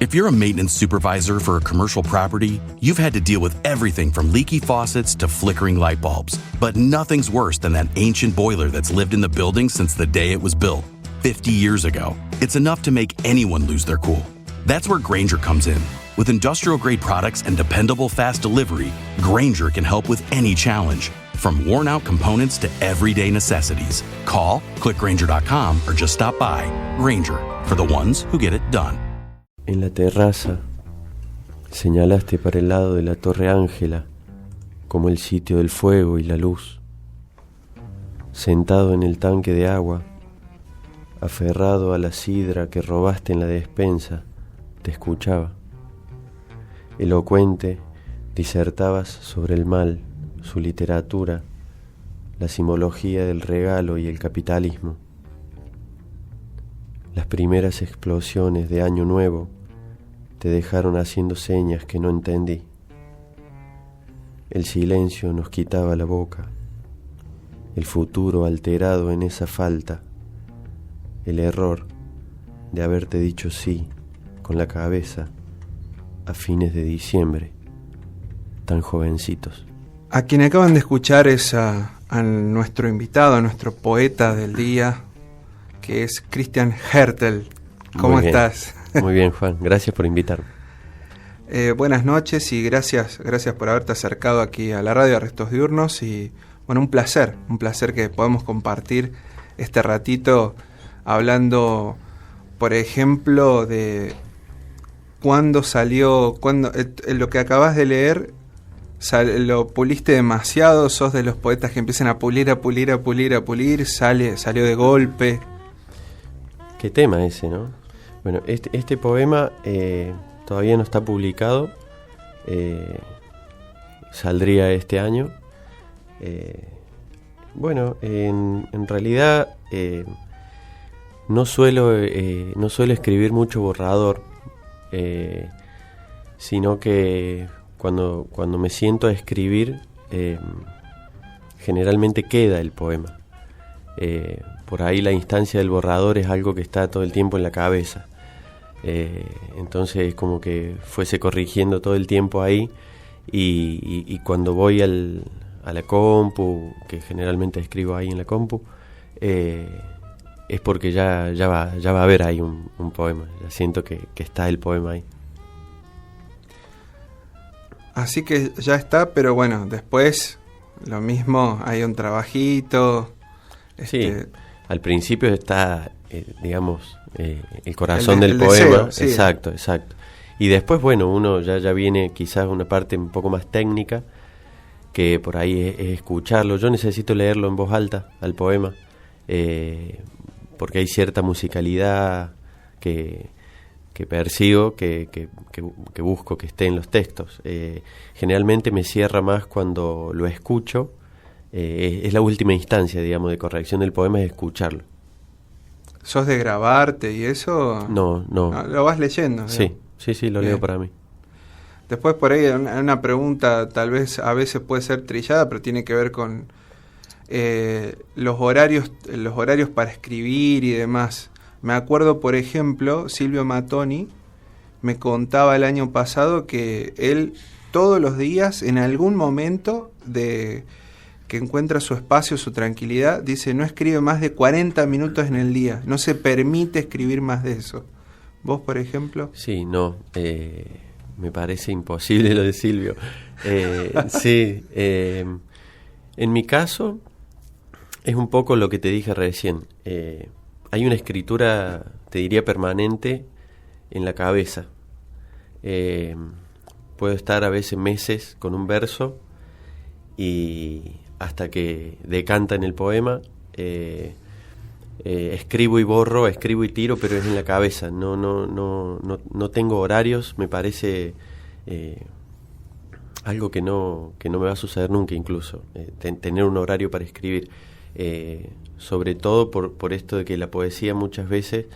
If you're a maintenance supervisor for a commercial property, you've had to deal with everything from leaky faucets to flickering light bulbs. But nothing's worse than that ancient boiler that's lived in the building since the day it was built, 50 years ago. It's enough to make anyone lose their cool. That's where Grainger comes in. With industrial-grade products and dependable fast delivery, Grainger can help with any challenge, from worn-out components to everyday necessities. Call, click Grainger.com, or just stop by. Grainger, for the ones who get it done. En la terraza, señalaste para el lado de la Torre Ángela como el sitio del fuego y la luz. Sentado en el tanque de agua, aferrado a la sidra que robaste en la despensa, te escuchaba. Elocuente, disertabas sobre el mal, su literatura, la simbología del regalo y el capitalismo. Las primeras explosiones de Año Nuevo te dejaron haciendo señas que no entendí. El silencio nos quitaba la boca, el futuro alterado en esa falta, el error de haberte dicho sí con la cabeza a fines de diciembre, tan jovencitos. A quien acaban de escuchar es a nuestro invitado, a nuestro poeta del día, que es Christian Hertel. ¿Cómo estás? Muy bien, Juan. Gracias por invitarme. Buenas noches y gracias por haberte acercado aquí a la radio de Restos Diurnos. Y bueno, un placer que podamos compartir este ratito hablando, por ejemplo, de cuándo salió, lo que acabas de leer. Lo puliste demasiado, sos de los poetas que empiezan a pulir, salió de golpe. Qué tema ese, ¿no? Bueno, este poema todavía no está publicado, saldría este año. Bueno, en realidad no suelo escribir mucho borrador, sino que cuando me siento a escribir, generalmente queda el poema. Por ahí la instancia del borrador es algo que está todo el tiempo en la cabeza. Entonces es como que fuese corrigiendo todo el tiempo ahí, y cuando voy a la compu, que generalmente escribo ahí en la compu, es porque ya va a haber ahí un poema. Ya siento que está el poema ahí. Así que ya está, pero bueno, después lo mismo, hay un trabajito. Sí, al principio está, digamos, el corazón del poema. Deseo, sí. Exacto. Y después, bueno, uno ya viene quizás una parte un poco más técnica, que por ahí es escucharlo. Yo necesito leerlo en voz alta al poema, porque hay cierta musicalidad que percibo, que busco que esté en los textos. Generalmente me cierra más cuando lo escucho. Es la última instancia, digamos, de corrección del poema, es escucharlo. ¿Sos de grabarte y eso? No. ¿Lo vas leyendo? Sí, lo leo para mí. Después por ahí una pregunta, tal vez a veces puede ser trillada, pero tiene que ver con los horarios para escribir y demás. Me acuerdo, por ejemplo, Silvio Mattoni me contaba el año pasado que él todos los días, en algún momento de que encuentra su espacio, su tranquilidad, dice, no escribe más de 40 minutos en el día, no se permite escribir más de eso. ¿Vos, por ejemplo? Sí, no, me parece imposible lo de Silvio. Sí, en mi caso es un poco lo que te dije recién. Hay una escritura, te diría, permanente en la cabeza. Puedo estar a veces meses con un verso y hasta que decanta en el poema. Escribo y borro, escribo y tiro, pero es en la cabeza. No tengo horarios. Me parece algo que no me va a suceder nunca, incluso tener un horario para escribir. Sobre todo por esto de que la poesía muchas veces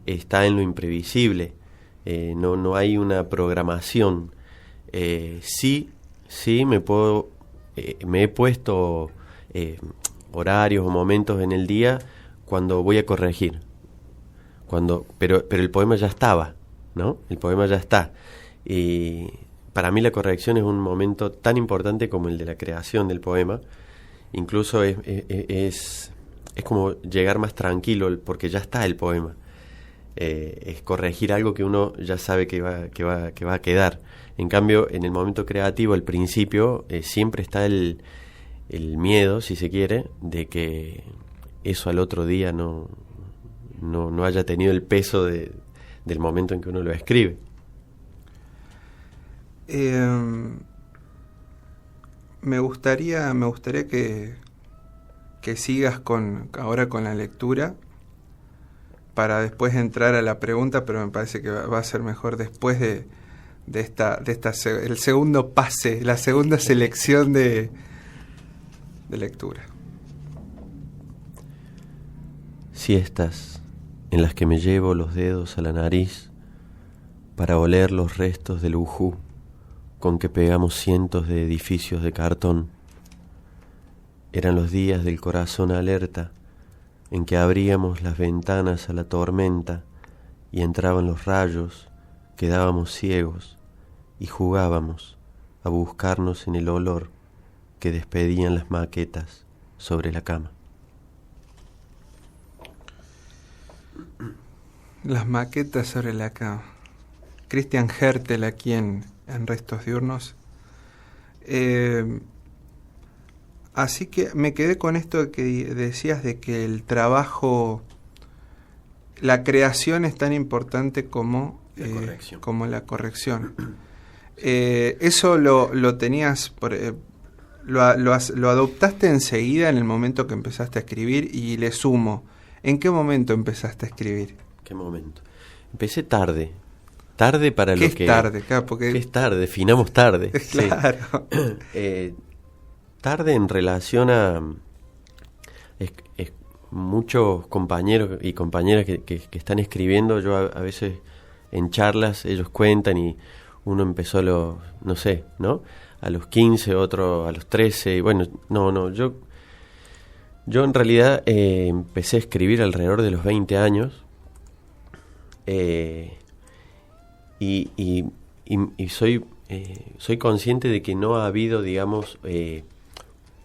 está en lo imprevisible. No hay una programación. Sí me he puesto horarios o momentos en el día cuando voy a corregir, pero el poema ya estaba. ¿no? El poema ya está. Y para mí la corrección es un momento tan importante como el de la creación del poema. Incluso es como llegar más tranquilo porque ya está el poema. Es corregir algo que uno ya sabe que va a quedar. En cambio, en el momento creativo, al principio, siempre está el miedo, si se quiere, de que eso al otro día no haya tenido el peso del momento en que uno lo escribe. Me gustaría que sigas ahora con la lectura para después entrar a la pregunta, pero me parece que va a ser mejor después de el segundo pase, la segunda selección de lectura. Siestas en las que me llevo los dedos a la nariz para oler los restos del ujú con que pegamos cientos de edificios de cartón. Eran los días del corazón alerta en que abríamos las ventanas a la tormenta y entraban los rayos, quedábamos ciegos y jugábamos a buscarnos en el olor que despedían las maquetas sobre la cama. Las maquetas sobre la cama. Christian Hertel aquí en Restos Diurnos. Así que me quedé con esto que decías de que el trabajo, la creación es tan importante como la corrección. Eso lo tenías, lo adoptaste enseguida en el momento que empezaste a escribir, y le sumo, ¿en qué momento empezaste a escribir? ¿Qué momento? Empecé tarde. Tarde para lo que... ¿Qué es tarde? Claro, porque... ¿Qué es tarde? Definamos tarde. Claro. Sí. Tarde en relación a muchos compañeros y compañeras que están escribiendo. Yo a veces en charlas ellos cuentan y uno empezó no sé, ¿no? A los 15, otro a los 13. Y bueno, yo en realidad empecé a escribir alrededor de los 20 años. Y soy consciente de que no ha habido, digamos,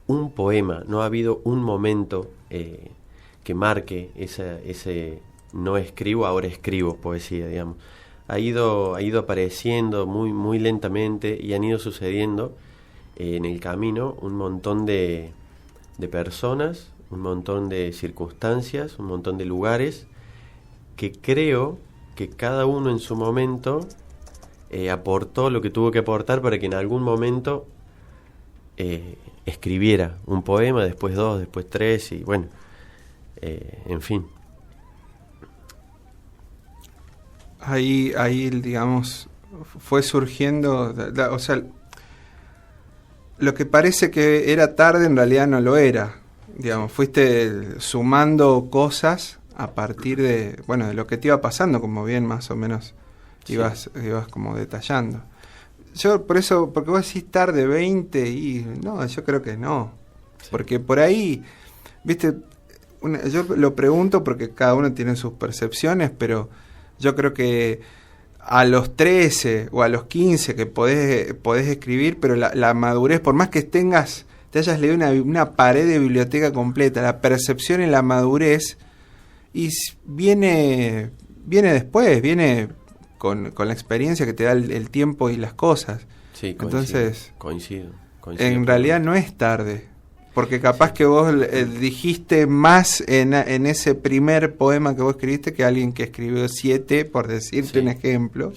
un poema, no ha habido un momento que marque ese no escribo, ahora escribo poesía, digamos. Ha ido apareciendo muy, muy lentamente y han ido sucediendo en el camino un montón de personas, un montón de circunstancias, un montón de lugares que creo que cada uno en su momento aportó lo que tuvo que aportar para que en algún momento escribiera un poema, después 2, después 3 y bueno, en fin. Ahí digamos, fue surgiendo, o sea, lo que parece que era tarde en realidad no lo era, digamos, fuiste sumando cosas a partir de lo que te iba pasando, como bien más o menos ibas como detallando. Yo porque vos decís tarde 20 y no, yo creo que no. Sí. Porque por ahí, viste, yo lo pregunto porque cada uno tiene sus percepciones, pero yo creo que a los 13 o a los 15 que podés escribir, pero la madurez, por más que te hayas leído una pared de biblioteca completa, la percepción y la madurez y viene después, viene con la experiencia que te da el tiempo y las cosas. Sí, entonces coincido en realidad no es tarde, porque capaz que vos dijiste más en ese primer poema que vos escribiste que alguien que escribió 7, por decirte un ejemplo,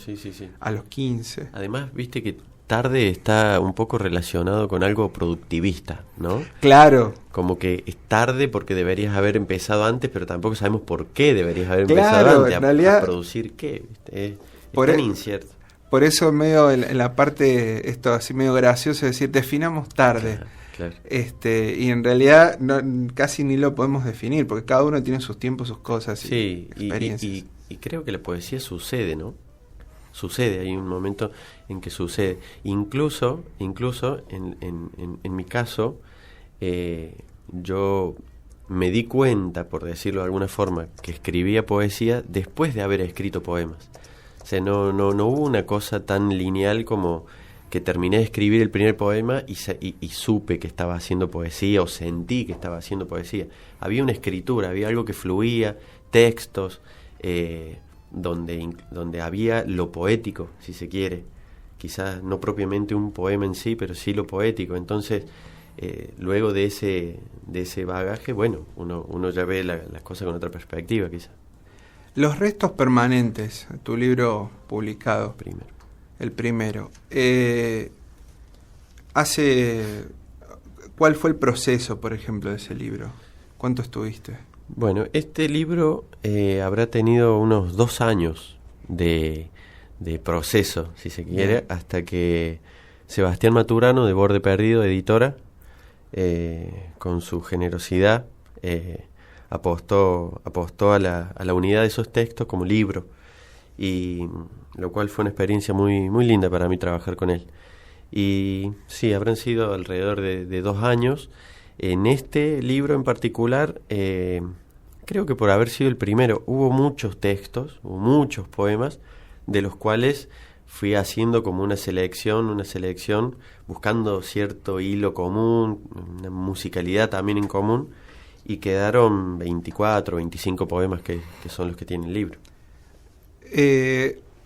a los 15. Además, viste que tarde está un poco relacionado con algo productivista, ¿no? Claro. Como que es tarde porque deberías haber empezado antes, pero tampoco sabemos por qué deberías haber empezado antes. En realidad, a producir qué, ¿viste? Es tan incierto. Por eso medio en la parte, esto así medio gracioso, es decir, definamos tarde. Claro. Y en realidad casi ni lo podemos definir, porque cada uno tiene sus tiempos, sus cosas y experiencias. Y creo que la poesía sucede, ¿no? Sucede, hay un momento en que sucede. Incluso en mi caso, yo me di cuenta, por decirlo de alguna forma, que escribía poesía después de haber escrito poemas. O sea, no hubo una cosa tan lineal como que terminé de escribir el primer poema y supe que estaba haciendo poesía o sentí que estaba haciendo poesía. Había una escritura, había algo que fluía, textos, donde había lo poético, si se quiere. Quizás no propiamente un poema en sí, pero sí lo poético. Entonces, luego de ese bagaje, bueno, uno ya ve las cosas con otra perspectiva, quizás. Los restos permanentes, tu libro publicado. El primero. ¿Cuál fue el proceso, por ejemplo, de ese libro? ¿Cuánto estuviste? Bueno, este libro habrá tenido unos 2 años de proceso, si se quiere, bien, hasta que Sebastián Maturano, de Borde Perdido, editora, con su generosidad, apostó a la unidad de esos textos como libro, y lo cual fue una experiencia muy, muy linda para mí trabajar con él. Y sí, habrán sido alrededor de 2 años. En este libro en particular, creo que por haber sido el primero, hubo muchos textos, hubo muchos poemas, de los cuales fui haciendo como una selección, buscando cierto hilo común, una musicalidad también en común, y quedaron 24, 25 poemas que son los que tiene el libro.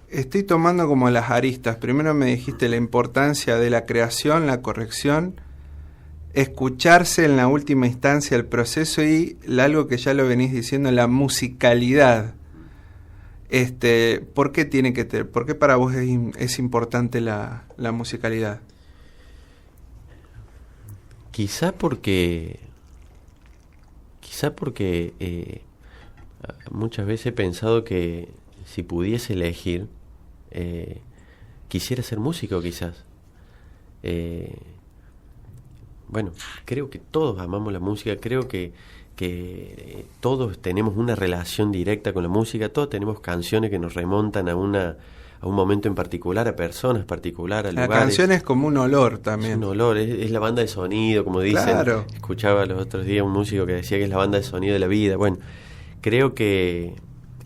Estoy tomando como las aristas. Primero me dijiste la importancia de la creación, la corrección, escucharse en la última instancia el proceso y algo que ya lo venís diciendo, la musicalidad. ¿Por qué para vos es importante la musicalidad? Quizá porque muchas veces he pensado que si pudiese elegir, quisiera ser músico, quizás. Bueno, creo que todos amamos la música, creo que todos tenemos una relación directa con la música, todos tenemos canciones que nos remontan a un momento en particular, a personas particulares, a lugares. La canción es como un olor también. Es un olor, es la banda de sonido, como dicen. Claro. Escuchaba los otros días un músico que decía que es la banda de sonido de la vida. Bueno, creo que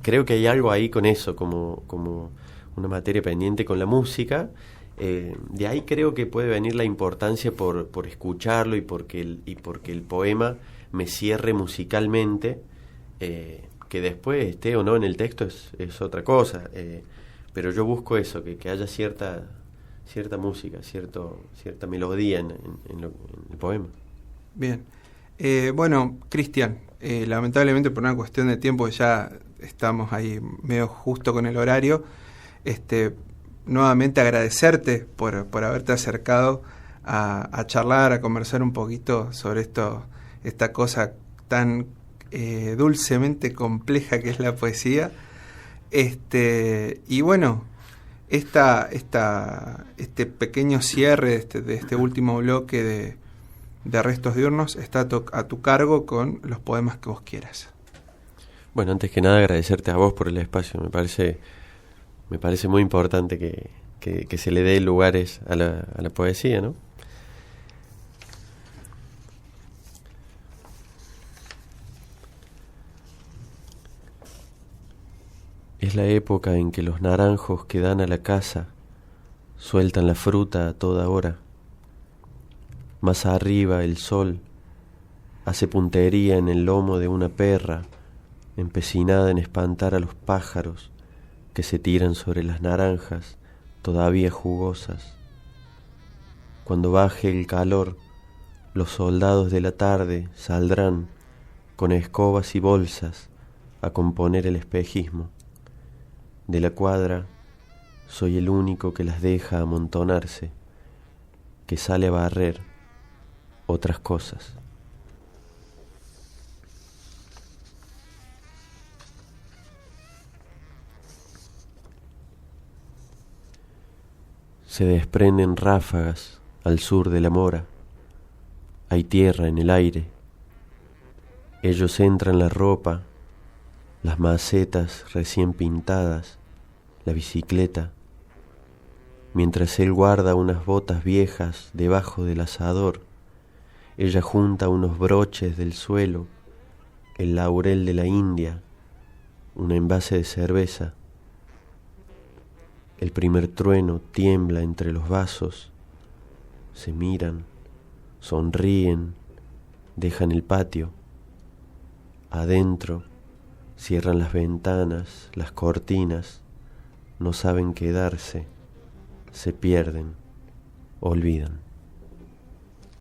hay algo ahí con eso, como una materia pendiente con la música. De ahí creo que puede venir la importancia por escucharlo y porque el poema me cierre musicalmente, que después esté o no en el texto es otra cosa, pero yo busco eso, que haya cierta música, cierta melodía en el poema. Bien. Bueno, Cristian, lamentablemente por una cuestión de tiempo ya estamos ahí medio justo con el horario. Nuevamente agradecerte por haberte acercado a charlar, a conversar un poquito sobre esta cosa tan dulcemente compleja que es la poesía. Y bueno, este pequeño cierre de este último bloque de Restos Diurnos está a tu cargo con los poemas que vos quieras. Bueno, antes que nada agradecerte a vos por el espacio. Me parece muy importante que se le dé lugares a la poesía, ¿no? Es la época en que los naranjos que dan a la casa sueltan la fruta a toda hora. Más arriba el sol hace puntería en el lomo de una perra, empecinada en espantar a los pájaros que se tiran sobre las naranjas todavía jugosas. Cuando baje el calor, los soldados de la tarde saldrán con escobas y bolsas a componer el espejismo. De la cuadra soy el único que las deja amontonarse, que sale a barrer otras cosas. Se desprenden ráfagas al sur de la mora, hay tierra en el aire. Ellos entran la ropa, las macetas recién pintadas, la bicicleta, mientras él guarda unas botas viejas debajo del asador. Ella junta unos broches del suelo, el laurel de la India, un envase de cerveza. El primer trueno tiembla entre los vasos, se miran, sonríen, dejan el patio. Adentro cierran las ventanas, las cortinas, no saben quedarse, se pierden, olvidan.